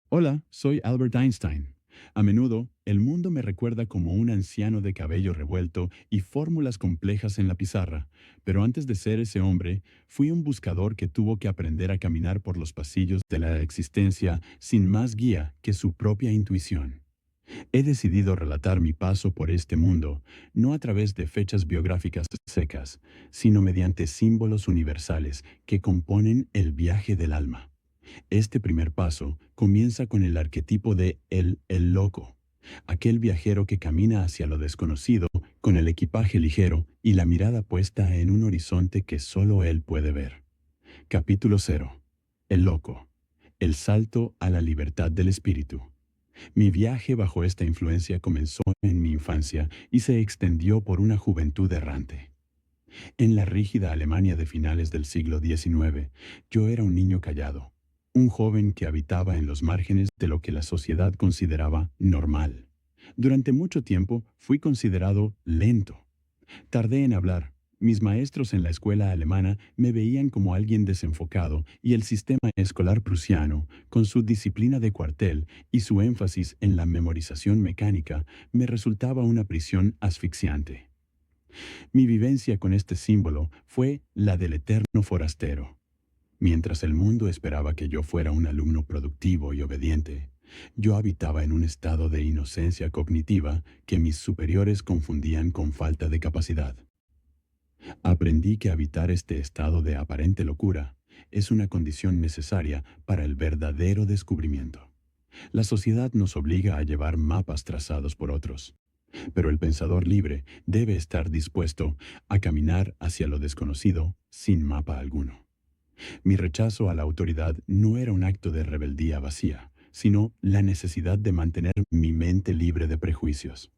Hola, soy Albert Einstein. A menudo, el mundo me recuerda como un anciano de cabello revuelto y fórmulas complejas en la pizarra, pero antes de ser ese hombre, fui un buscador que tuvo que aprender a caminar por los pasillos de la existencia sin más guía que su propia intuición. He decidido relatar mi paso por este mundo, no a través de fechas biográficas secas, sino mediante símbolos universales que componen el viaje del alma. Este primer paso comienza con el arquetipo de el loco, aquel viajero que camina hacia lo desconocido con el equipaje ligero y la mirada puesta en un horizonte que solo él puede ver. Capítulo cero. El loco. El salto a la libertad del espíritu. Mi viaje bajo esta influencia comenzó en mi infancia y se extendió por una juventud errante. En la rígida Alemania de finales del siglo XIX, yo era un niño callado, un joven que habitaba en los márgenes de lo que la sociedad consideraba normal. Durante mucho tiempo fui considerado lento. Tardé en hablar. Mis maestros en la escuela alemana me veían como alguien desenfocado y el sistema escolar prusiano, con su disciplina de cuartel y su énfasis en la memorización mecánica, me resultaba una prisión asfixiante. Mi vivencia con este símbolo fue la del eterno forastero. Mientras el mundo esperaba que yo fuera un alumno productivo y obediente, yo habitaba en un estado de inocencia cognitiva que mis superiores confundían con falta de capacidad. Aprendí que habitar este estado de aparente locura es una condición necesaria para el verdadero descubrimiento. La sociedad nos obliga a llevar mapas trazados por otros, pero el pensador libre debe estar dispuesto a caminar hacia lo desconocido sin mapa alguno. Mi rechazo a la autoridad no era un acto de rebeldía vacía, sino la necesidad de mantener mi mente libre de prejuicios.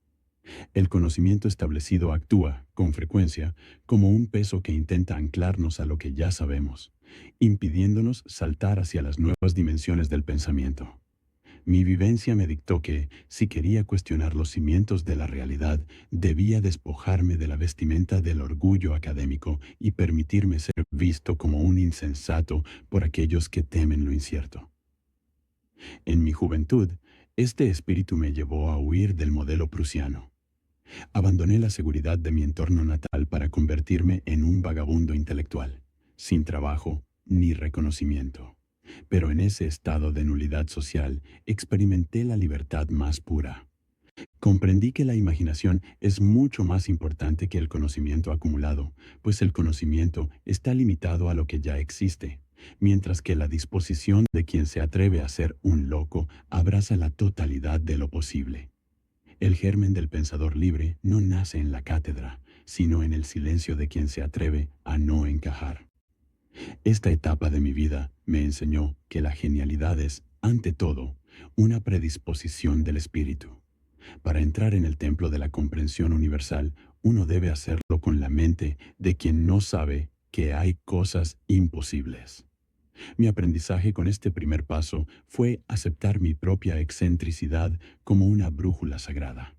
El conocimiento establecido actúa, con frecuencia, como un peso que intenta anclarnos a lo que ya sabemos, impidiéndonos saltar hacia las nuevas dimensiones del pensamiento. Mi vivencia me dictó que, si quería cuestionar los cimientos de la realidad, debía despojarme de la vestimenta del orgullo académico y permitirme ser visto como un insensato por aquellos que temen lo incierto. En mi juventud, este espíritu me llevó a huir del modelo prusiano. Abandoné la seguridad de mi entorno natal para convertirme en un vagabundo intelectual, sin trabajo ni reconocimiento. Pero en ese estado de nulidad social experimenté la libertad más pura. Comprendí que la imaginación es mucho más importante que el conocimiento acumulado, pues el conocimiento está limitado a lo que ya existe, mientras que la disposición de quien se atreve a ser un loco abraza la totalidad de lo posible. El germen del pensador libre no nace en la cátedra, sino en el silencio de quien se atreve a no encajar. Esta etapa de mi vida me enseñó que la genialidad es, ante todo, una predisposición del espíritu. Para entrar en el templo de la comprensión universal, uno debe hacerlo con la mente de quien no sabe que hay cosas imposibles. Mi aprendizaje con este primer paso fue aceptar mi propia excentricidad como una brújula sagrada.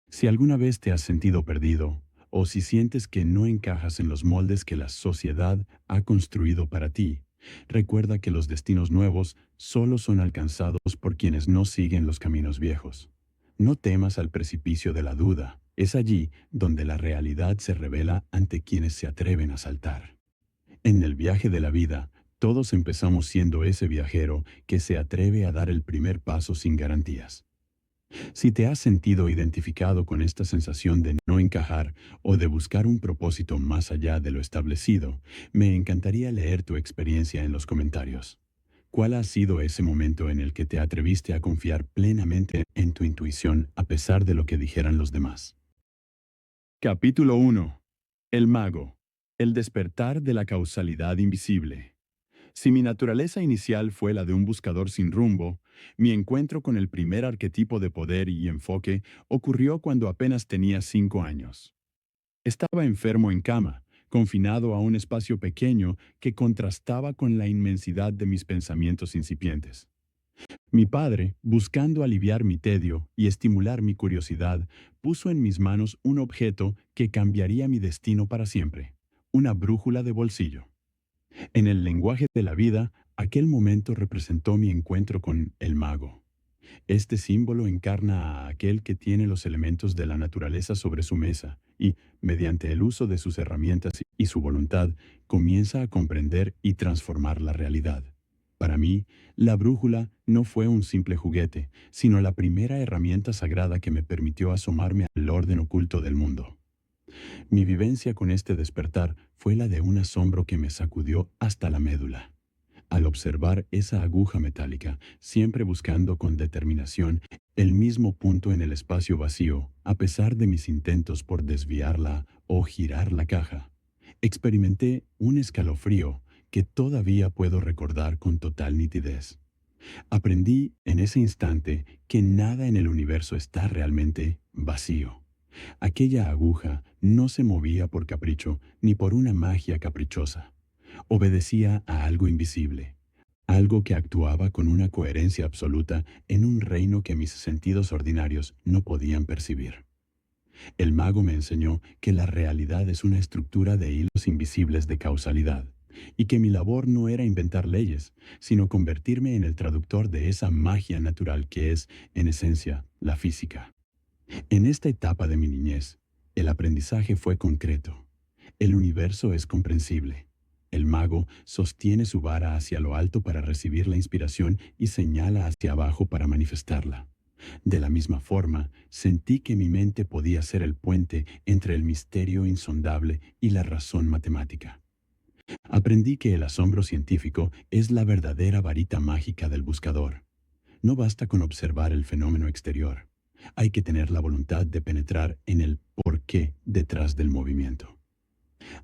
Si alguna vez te has sentido perdido, o si sientes que no encajas en los moldes que la sociedad ha construido para ti, recuerda que los destinos nuevos solo son alcanzados por quienes no siguen los caminos viejos. No temas al precipicio de la duda, es allí donde la realidad se revela ante quienes se atreven a saltar. En el viaje de la vida, todos empezamos siendo ese viajero que se atreve a dar el primer paso sin garantías. Si te has sentido identificado con esta sensación de no encajar o de buscar un propósito más allá de lo establecido, me encantaría leer tu experiencia en los comentarios. ¿Cuál ha sido ese momento en el que te atreviste a confiar plenamente en tu intuición a pesar de lo que dijeran los demás? Capítulo 1. El mago. El despertar de la causalidad invisible. Si mi naturaleza inicial fue la de un buscador sin rumbo, mi encuentro con el primer arquetipo de poder y enfoque ocurrió cuando apenas tenía 5 años. Estaba enfermo en cama, confinado a un espacio pequeño que contrastaba con la inmensidad de mis pensamientos incipientes. Mi padre, buscando aliviar mi tedio y estimular mi curiosidad, puso en mis manos un objeto que cambiaría mi destino para siempre, una brújula de bolsillo. En el lenguaje de la vida, Aquel momento representó mi encuentro con el mago. Este símbolo encarna a aquel que tiene los elementos de la naturaleza sobre su mesa y, mediante el uso de sus herramientas y su voluntad, comienza a comprender y transformar la realidad. Para mí, la brújula no fue un simple juguete, sino la primera herramienta sagrada que me permitió asomarme al orden oculto del mundo. Mi vivencia con este despertar fue la de un asombro que me sacudió hasta la médula. Al observar esa aguja metálica, siempre buscando con determinación el mismo punto en el espacio vacío, a pesar de mis intentos por desviarla o girar la caja, experimenté un escalofrío que todavía puedo recordar con total nitidez. Aprendí en ese instante que nada en el universo está realmente vacío. Aquella aguja no se movía por capricho ni por una magia caprichosa. Obedecía a algo invisible, algo que actuaba con una coherencia absoluta en un reino que mis sentidos ordinarios no podían percibir. El mago me enseñó que la realidad es una estructura de hilos invisibles de causalidad, y que mi labor no era inventar leyes, sino convertirme en el traductor de esa magia natural que es, en esencia, la física. En esta etapa de mi niñez, el aprendizaje fue concreto. El universo es comprensible. El mago sostiene su vara hacia lo alto para recibir la inspiración y señala hacia abajo para manifestarla. De la misma forma, sentí que mi mente podía ser el puente entre el misterio insondable y la razón matemática. Aprendí que el asombro científico es la verdadera varita mágica del buscador. No basta con observar el fenómeno exterior. Hay que tener la voluntad de penetrar en el porqué detrás del movimiento.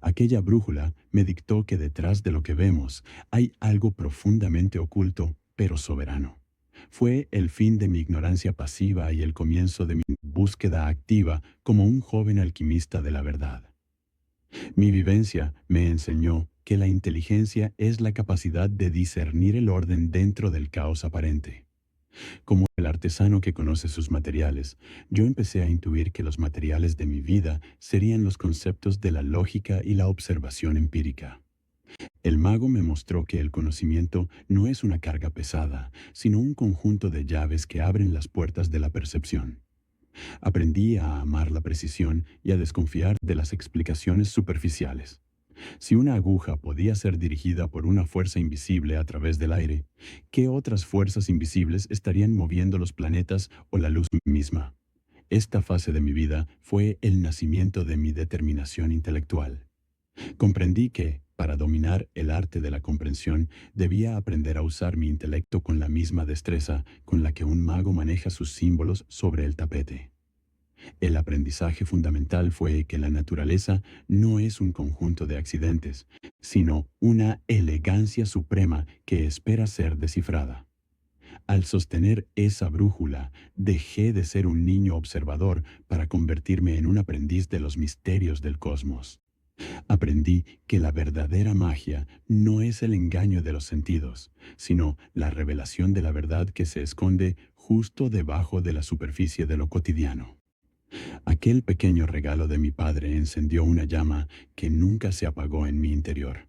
Aquella brújula me dictó que detrás de lo que vemos hay algo profundamente oculto, pero soberano. Fue el fin de mi ignorancia pasiva y el comienzo de mi búsqueda activa como un joven alquimista de la verdad. Mi vivencia me enseñó que la inteligencia es la capacidad de discernir el orden dentro del caos aparente. Como el artesano que conoce sus materiales, yo empecé a intuir que los materiales de mi vida serían los conceptos de la lógica y la observación empírica. El mago me mostró que el conocimiento no es una carga pesada, sino un conjunto de llaves que abren las puertas de la percepción. Aprendí a amar la precisión y a desconfiar de las explicaciones superficiales. Si una aguja podía ser dirigida por una fuerza invisible a través del aire, ¿qué otras fuerzas invisibles estarían moviendo los planetas o la luz misma? Esta fase de mi vida fue el nacimiento de mi determinación intelectual. Comprendí que, para dominar el arte de la comprensión, debía aprender a usar mi intelecto con la misma destreza con la que un mago maneja sus símbolos sobre el tapete. El aprendizaje fundamental fue que la naturaleza no es un conjunto de accidentes, sino una elegancia suprema que espera ser descifrada. Al sostener esa brújula, dejé de ser un niño observador para convertirme en un aprendiz de los misterios del cosmos. Aprendí que la verdadera magia no es el engaño de los sentidos, sino la revelación de la verdad que se esconde justo debajo de la superficie de lo cotidiano. Aquel pequeño regalo de mi padre encendió una llama que nunca se apagó en mi interior.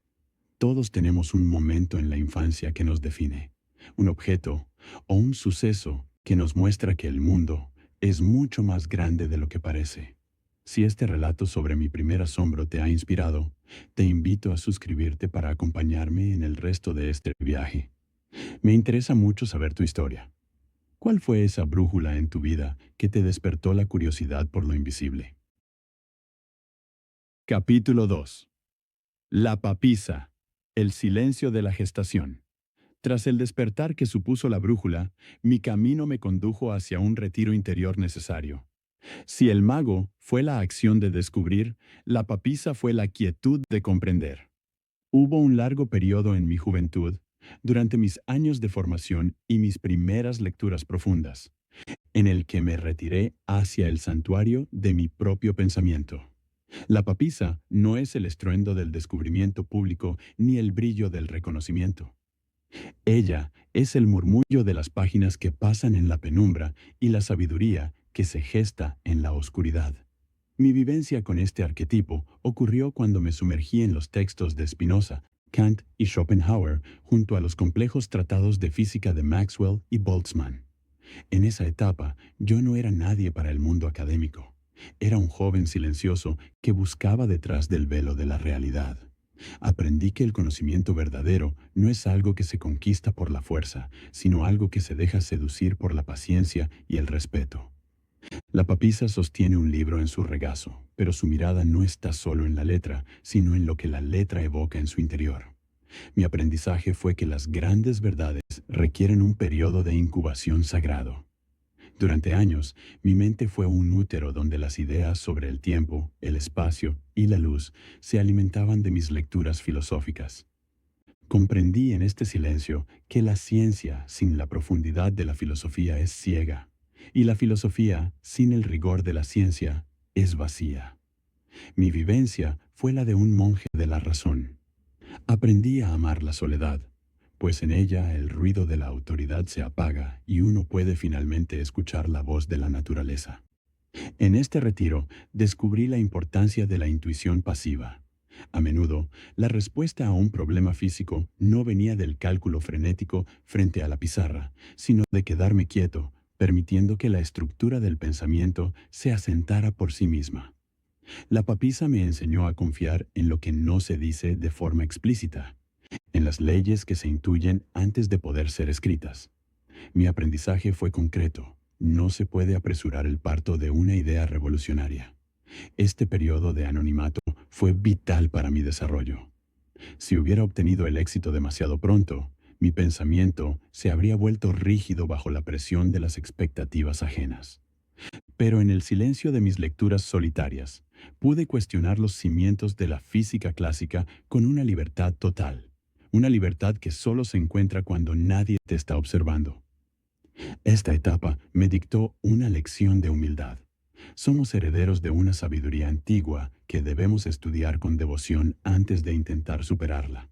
Todos tenemos un momento en la infancia que nos define, un objeto o un suceso que nos muestra que el mundo es mucho más grande de lo que parece. Si este relato sobre mi primer asombro te ha inspirado, te invito a suscribirte para acompañarme en el resto de este viaje. Me interesa mucho saber tu historia. ¿Cuál fue esa brújula en tu vida que te despertó la curiosidad por lo invisible? Capítulo 2. La papisa. El silencio de la gestación. Tras el despertar que supuso la brújula, mi camino me condujo hacia un retiro interior necesario. Si el mago fue la acción de descubrir, la papisa fue la quietud de comprender. Hubo un largo periodo en mi juventud, durante mis años de formación y mis primeras lecturas profundas, en el que me retiré hacia el santuario de mi propio pensamiento. La papisa no es el estruendo del descubrimiento público ni el brillo del reconocimiento. Ella es el murmullo de las páginas que pasan en la penumbra y la sabiduría que se gesta en la oscuridad. Mi vivencia con este arquetipo ocurrió cuando me sumergí en los textos de Spinoza Kant y Schopenhauer, junto a los complejos tratados de física de Maxwell y Boltzmann. En esa etapa, yo no era nadie para el mundo académico. Era un joven silencioso que buscaba detrás del velo de la realidad. Aprendí que el conocimiento verdadero no es algo que se conquista por la fuerza, sino algo que se deja seducir por la paciencia y el respeto. La papisa sostiene un libro en su regazo, pero su mirada no está solo en la letra, sino en lo que la letra evoca en su interior. Mi aprendizaje fue que las grandes verdades requieren un periodo de incubación sagrado. Durante años, mi mente fue un útero donde las ideas sobre el tiempo, el espacio y la luz se alimentaban de mis lecturas filosóficas. Comprendí en este silencio que la ciencia sin la profundidad de la filosofía es ciega, y la filosofía sin el rigor de la ciencia es vacía. Mi vivencia fue la de un monje de la razón. Aprendí a amar la soledad, pues en ella el ruido de la autoridad se apaga y uno puede finalmente escuchar la voz de la naturaleza. En este retiro descubrí la importancia de la intuición pasiva. A menudo, la respuesta a un problema físico no venía del cálculo frenético frente a la pizarra, sino de quedarme quieto, permitiendo que la estructura del pensamiento se asentara por sí misma. La papisa me enseñó a confiar en lo que no se dice de forma explícita, en las leyes que se intuyen antes de poder ser escritas. Mi aprendizaje fue concreto. No se puede apresurar el parto de una idea revolucionaria. Este periodo de anonimato fue vital para mi desarrollo. Si hubiera obtenido el éxito demasiado pronto, mi pensamiento se habría vuelto rígido bajo la presión de las expectativas ajenas. Pero en el silencio de mis lecturas solitarias, pude cuestionar los cimientos de la física clásica con una libertad total. Una libertad que solo se encuentra cuando nadie te está observando. Esta etapa me dictó una lección de humildad. Somos herederos de una sabiduría antigua que debemos estudiar con devoción antes de intentar superarla.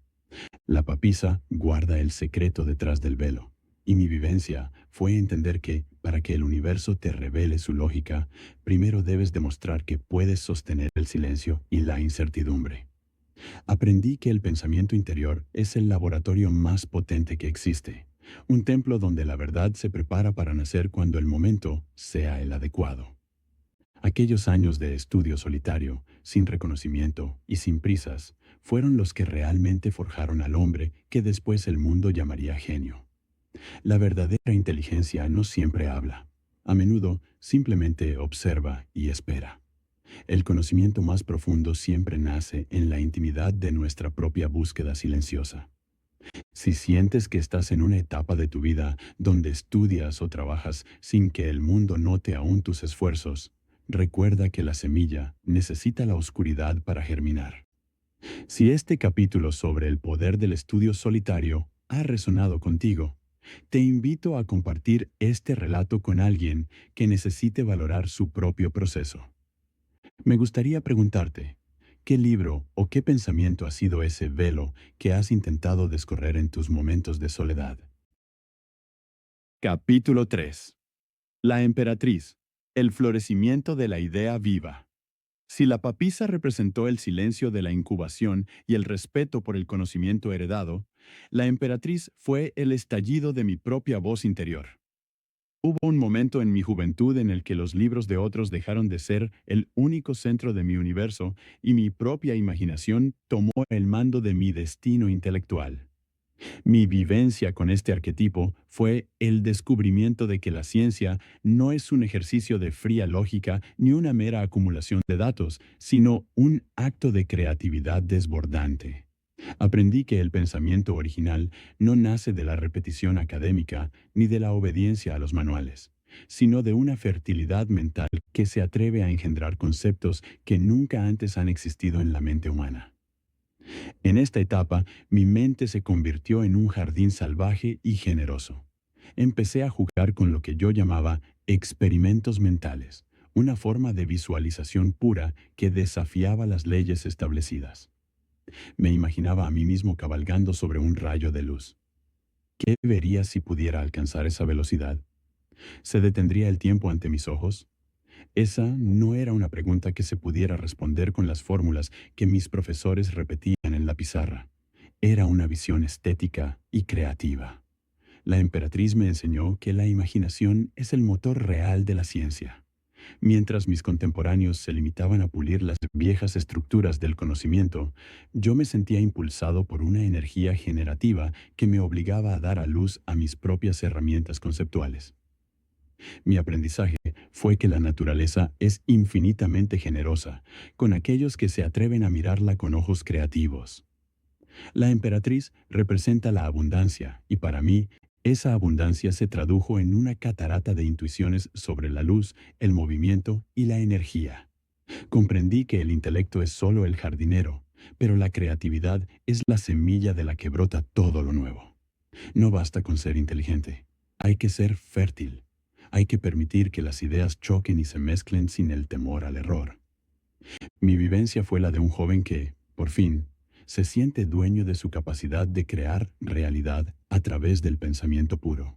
La papisa guarda el secreto detrás del velo, y mi vivencia fue entender que, para que el universo te revele su lógica, primero debes demostrar que puedes sostener el silencio y la incertidumbre. Aprendí que el pensamiento interior es el laboratorio más potente que existe, un templo donde la verdad se prepara para nacer cuando el momento sea el adecuado. Aquellos años de estudio solitario, sin reconocimiento y sin prisas, fueron los que realmente forjaron al hombre que después el mundo llamaría genio. La verdadera inteligencia no siempre habla. A menudo simplemente observa y espera. El conocimiento más profundo siempre nace en la intimidad de nuestra propia búsqueda silenciosa. Si sientes que estás en una etapa de tu vida donde estudias o trabajas sin que el mundo note aún tus esfuerzos, recuerda que la semilla necesita la oscuridad para germinar. Si este capítulo sobre el poder del estudio solitario ha resonado contigo, te invito a compartir este relato con alguien que necesite valorar su propio proceso. Me gustaría preguntarte, ¿qué libro o qué pensamiento ha sido ese velo que has intentado descorrer en tus momentos de soledad? Capítulo 3. La emperatriz. El florecimiento de la idea viva. Si la papisa representó el silencio de la incubación y el respeto por el conocimiento heredado, la emperatriz fue el estallido de mi propia voz interior. Hubo un momento en mi juventud en el que los libros de otros dejaron de ser el único centro de mi universo y mi propia imaginación tomó el mando de mi destino intelectual. Mi vivencia con este arquetipo fue el descubrimiento de que la ciencia no es un ejercicio de fría lógica ni una mera acumulación de datos, sino un acto de creatividad desbordante. Aprendí que el pensamiento original no nace de la repetición académica ni de la obediencia a los manuales, sino de una fertilidad mental que se atreve a engendrar conceptos que nunca antes han existido en la mente humana. En esta etapa, mi mente se convirtió en un jardín salvaje y generoso. Empecé a jugar con lo que yo llamaba experimentos mentales, una forma de visualización pura que desafiaba las leyes establecidas. Me imaginaba a mí mismo cabalgando sobre un rayo de luz. ¿Qué vería si pudiera alcanzar esa velocidad? ¿Se detendría el tiempo ante mis ojos? Esa no era una pregunta que se pudiera responder con las fórmulas que mis profesores repetían en la pizarra. Era una visión estética y creativa. La emperatriz me enseñó que la imaginación es el motor real de la ciencia. Mientras mis contemporáneos se limitaban a pulir las viejas estructuras del conocimiento, yo me sentía impulsado por una energía generativa que me obligaba a dar a luz a mis propias herramientas conceptuales. Mi aprendizaje fue que la naturaleza es infinitamente generosa con aquellos que se atreven a mirarla con ojos creativos. La emperatriz representa la abundancia y para mí, esa abundancia se tradujo en una catarata de intuiciones sobre la luz, el movimiento y la energía. Comprendí que el intelecto es solo el jardinero, pero la creatividad es la semilla de la que brota todo lo nuevo. No basta con ser inteligente, hay que ser fértil. Hay que permitir que las ideas choquen y se mezclen sin el temor al error. Mi vivencia fue la de un joven que, por fin, se siente dueño de su capacidad de crear realidad a través del pensamiento puro.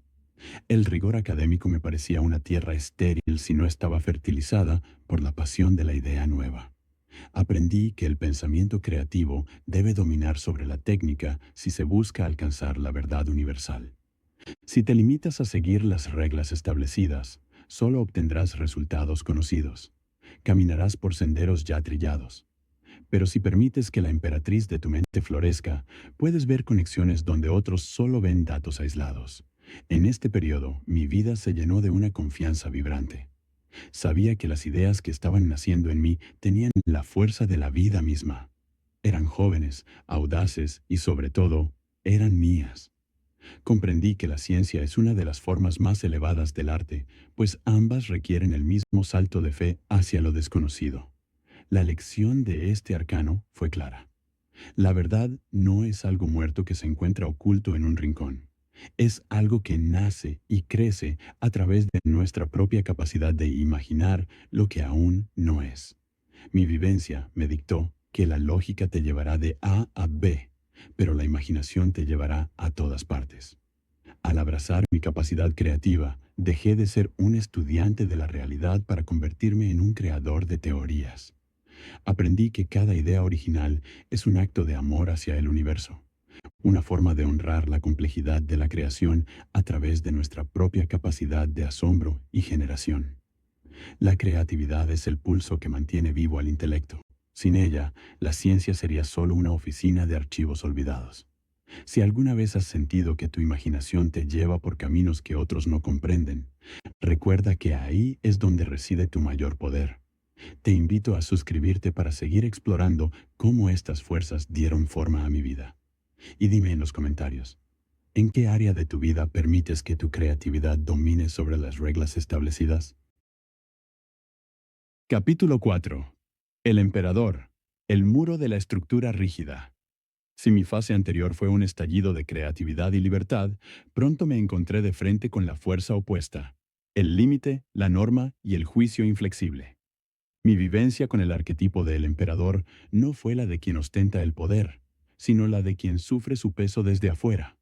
El rigor académico me parecía una tierra estéril si no estaba fertilizada por la pasión de la idea nueva. Aprendí que el pensamiento creativo debe dominar sobre la técnica si se busca alcanzar la verdad universal. Si te limitas a seguir las reglas establecidas, solo obtendrás resultados conocidos. Caminarás por senderos ya trillados. Pero si permites que la emperatriz de tu mente florezca, puedes ver conexiones donde otros solo ven datos aislados. En este periodo, mi vida se llenó de una confianza vibrante. Sabía que las ideas que estaban naciendo en mí tenían la fuerza de la vida misma. Eran jóvenes, audaces y, sobre todo, eran mías. Comprendí que la ciencia es una de las formas más elevadas del arte, pues ambas requieren el mismo salto de fe hacia lo desconocido. La lección de este arcano fue clara. La verdad no es algo muerto que se encuentra oculto en un rincón. Es algo que nace y crece a través de nuestra propia capacidad de imaginar lo que aún no es. Mi vivencia me dictó que la lógica te llevará de A a B, pero la imaginación te llevará a todas partes. Al abrazar mi capacidad creativa, dejé de ser un estudiante de la realidad para convertirme en un creador de teorías. Aprendí que cada idea original es un acto de amor hacia el universo, una forma de honrar la complejidad de la creación a través de nuestra propia capacidad de asombro y generación. La creatividad es el pulso que mantiene vivo al intelecto. Sin ella, la ciencia sería solo una oficina de archivos olvidados. Si alguna vez has sentido que tu imaginación te lleva por caminos que otros no comprenden, recuerda que ahí es donde reside tu mayor poder. Te invito a suscribirte para seguir explorando cómo estas fuerzas dieron forma a mi vida. Y dime en los comentarios, ¿en qué área de tu vida permites que tu creatividad domine sobre las reglas establecidas? Capítulo 4. El emperador. El muro de la estructura rígida. Si mi fase anterior fue un estallido de creatividad y libertad, pronto me encontré de frente con la fuerza opuesta, el límite, la norma y el juicio inflexible. Mi vivencia con el arquetipo del emperador no fue la de quien ostenta el poder, sino la de quien sufre su peso desde afuera.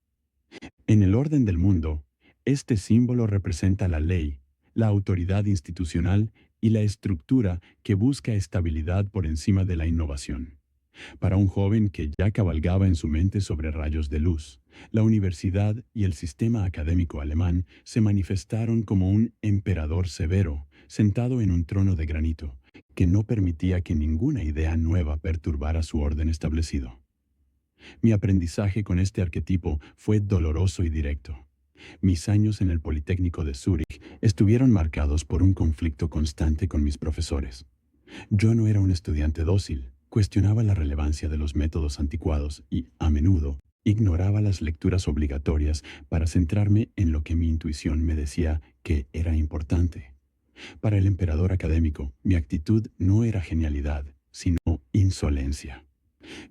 En el orden del mundo, este símbolo representa la ley, la autoridad institucional y la estructura que busca estabilidad por encima de la innovación. Para un joven que ya cabalgaba en su mente sobre rayos de luz, la universidad y el sistema académico alemán se manifestaron como un emperador severo, sentado en un trono de granito, que no permitía que ninguna idea nueva perturbara su orden establecido. Mi aprendizaje con este arquetipo fue doloroso y directo. Mis años en el Politécnico de Zúrich estuvieron marcados por un conflicto constante con mis profesores. Yo no era un estudiante dócil, cuestionaba la relevancia de los métodos anticuados y, a menudo, ignoraba las lecturas obligatorias para centrarme en lo que mi intuición me decía que era importante. Para el emperador académico, mi actitud no era genialidad, sino insolencia.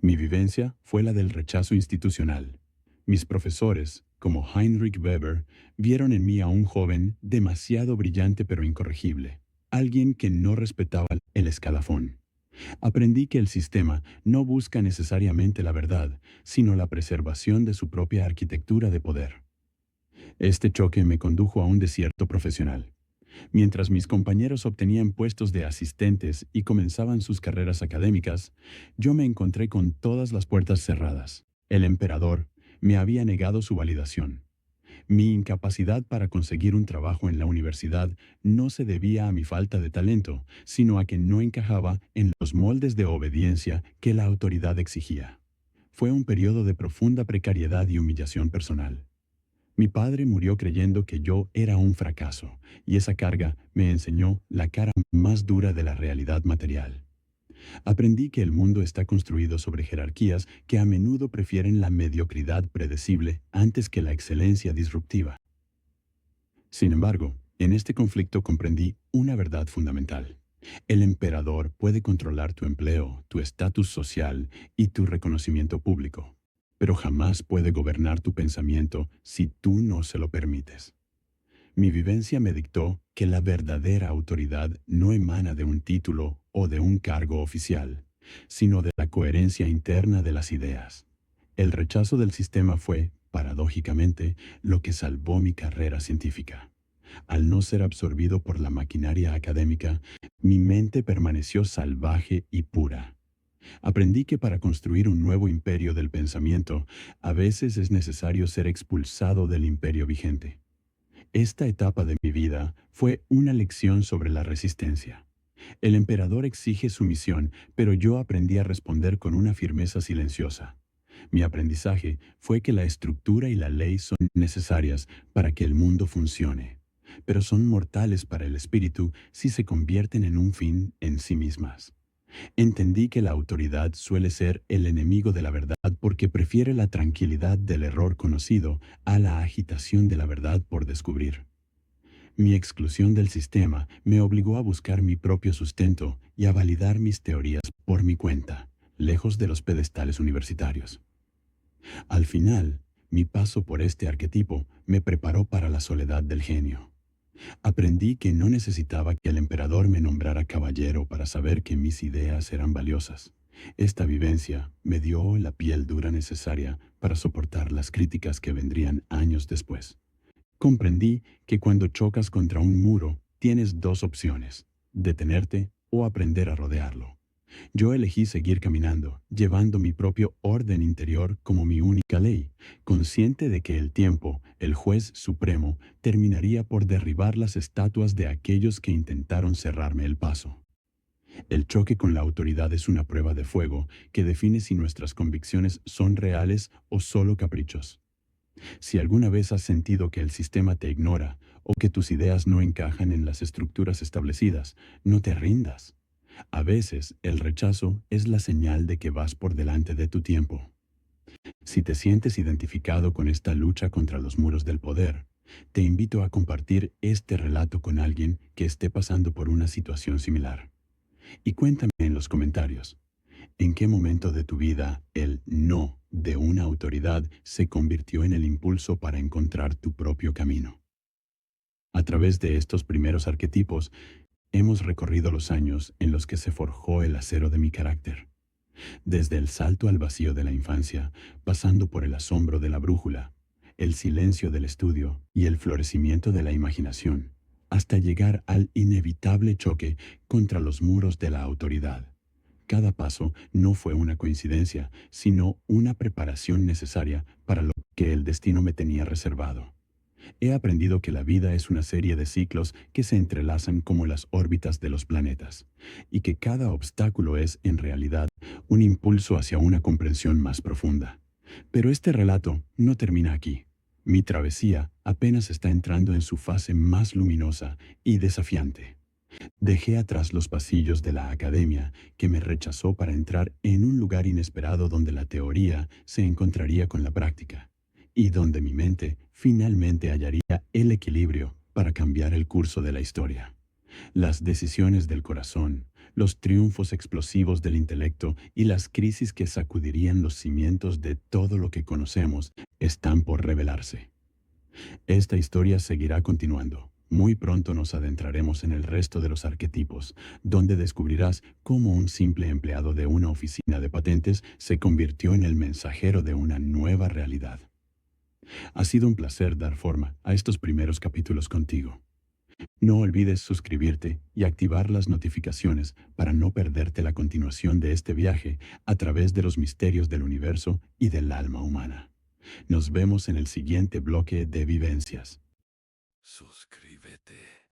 Mi vivencia fue la del rechazo institucional. Mis profesores, como Heinrich Weber, vieron en mí a un joven demasiado brillante pero incorregible, alguien que no respetaba el escalafón. Aprendí que el sistema no busca necesariamente la verdad, sino la preservación de su propia arquitectura de poder. Este choque me condujo a un desierto profesional. Mientras mis compañeros obtenían puestos de asistentes y comenzaban sus carreras académicas, yo me encontré con todas las puertas cerradas. El emperador me había negado su validación. Mi incapacidad para conseguir un trabajo en la universidad no se debía a mi falta de talento, sino a que no encajaba en los moldes de obediencia que la autoridad exigía. Fue un periodo de profunda precariedad y humillación personal. Mi padre murió creyendo que yo era un fracaso, y esa carga me enseñó la cara más dura de la realidad material. Aprendí que el mundo está construido sobre jerarquías que a menudo prefieren la mediocridad predecible antes que la excelencia disruptiva. Sin embargo, en este conflicto comprendí una verdad fundamental. El emperador puede controlar tu empleo, tu estatus social y tu reconocimiento público, pero jamás puede gobernar tu pensamiento si tú no se lo permites. Mi vivencia me dictó que la verdadera autoridad no emana de un título o de un cargo oficial, sino de la coherencia interna de las ideas. El rechazo del sistema fue, paradójicamente, lo que salvó mi carrera científica. Al no ser absorbido por la maquinaria académica, mi mente permaneció salvaje y pura. Aprendí que para construir un nuevo imperio del pensamiento, a veces es necesario ser expulsado del imperio vigente. Esta etapa de mi vida fue una lección sobre la resistencia. El emperador exige sumisión, pero yo aprendí a responder con una firmeza silenciosa. Mi aprendizaje fue que la estructura y la ley son necesarias para que el mundo funcione, pero son mortales para el espíritu si se convierten en un fin en sí mismas. Entendí que la autoridad suele ser el enemigo de la verdad porque prefiere la tranquilidad del error conocido a la agitación de la verdad por descubrir. Mi exclusión del sistema me obligó a buscar mi propio sustento y a validar mis teorías por mi cuenta, lejos de los pedestales universitarios. Al final, mi paso por este arquetipo me preparó para la soledad del genio. Aprendí que no necesitaba que el emperador me nombrara caballero para saber que mis ideas eran valiosas. Esta vivencia me dio la piel dura necesaria para soportar las críticas que vendrían años después. Comprendí que cuando chocas contra un muro, tienes dos opciones: detenerte o aprender a rodearlo. Yo elegí seguir caminando, llevando mi propio orden interior como mi única ley, consciente de que el tiempo, el juez supremo, terminaría por derribar las estatuas de aquellos que intentaron cerrarme el paso. El choque con la autoridad es una prueba de fuego que define si nuestras convicciones son reales o solo caprichos. Si alguna vez has sentido que el sistema te ignora o que tus ideas no encajan en las estructuras establecidas, no te rindas. A veces, el rechazo es la señal de que vas por delante de tu tiempo. Si te sientes identificado con esta lucha contra los muros del poder, te invito a compartir este relato con alguien que esté pasando por una situación similar. Y cuéntame en los comentarios, ¿en qué momento de tu vida el no de una autoridad se convirtió en el impulso para encontrar tu propio camino? A través de estos primeros arquetipos, hemos recorrido los años en los que se forjó el acero de mi carácter. Desde el salto al vacío de la infancia, pasando por el asombro de la brújula, el silencio del estudio y el florecimiento de la imaginación, hasta llegar al inevitable choque contra los muros de la autoridad. Cada paso no fue una coincidencia, sino una preparación necesaria para lo que el destino me tenía reservado. He aprendido que la vida es una serie de ciclos que se entrelazan como las órbitas de los planetas, y que cada obstáculo es, en realidad, un impulso hacia una comprensión más profunda. Pero este relato no termina aquí. Mi travesía apenas está entrando en su fase más luminosa y desafiante. Dejé atrás los pasillos de la academia que me rechazó para entrar en un lugar inesperado donde la teoría se encontraría con la práctica, y donde mi mente finalmente hallaría el equilibrio para cambiar el curso de la historia. Las decisiones del corazón, los triunfos explosivos del intelecto y las crisis que sacudirían los cimientos de todo lo que conocemos están por revelarse. Esta historia seguirá continuando. Muy pronto nos adentraremos en el resto de los arquetipos, donde descubrirás cómo un simple empleado de una oficina de patentes se convirtió en el mensajero de una nueva realidad. Ha sido un placer dar forma a estos primeros capítulos contigo. No olvides suscribirte y activar las notificaciones para no perderte la continuación de este viaje a través de los misterios del universo y del alma humana. Nos vemos en el siguiente bloque de vivencias. Suscríbete.